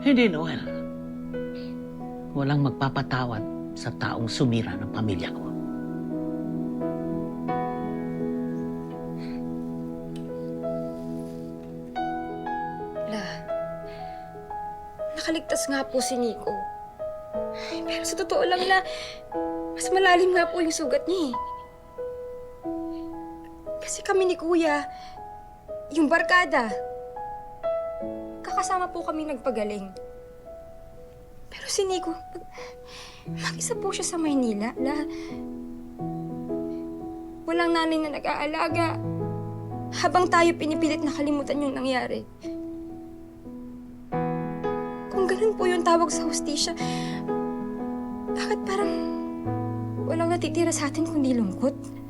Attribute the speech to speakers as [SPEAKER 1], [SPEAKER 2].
[SPEAKER 1] Hindi, Noel. Walang magpapatawad sa taong sumira ng pamilya ko.
[SPEAKER 2] La, nakaligtas nga po si Nico. Pero sa totoo lang, La, mas malalim nga po yung sugat niya eh. Kasi kami ni Kuya, yung barkada, kakasama po kami nagpagaling. Pero si Nico, mag-isa po siya sa Maynila. Walang nanay na nag-aalaga. Habang tayo pinipilit na kalimutan yung nangyari. Kung ganun po yung tawag sa hustisya, bakit parang walang natitira sa atin kundi lungkot?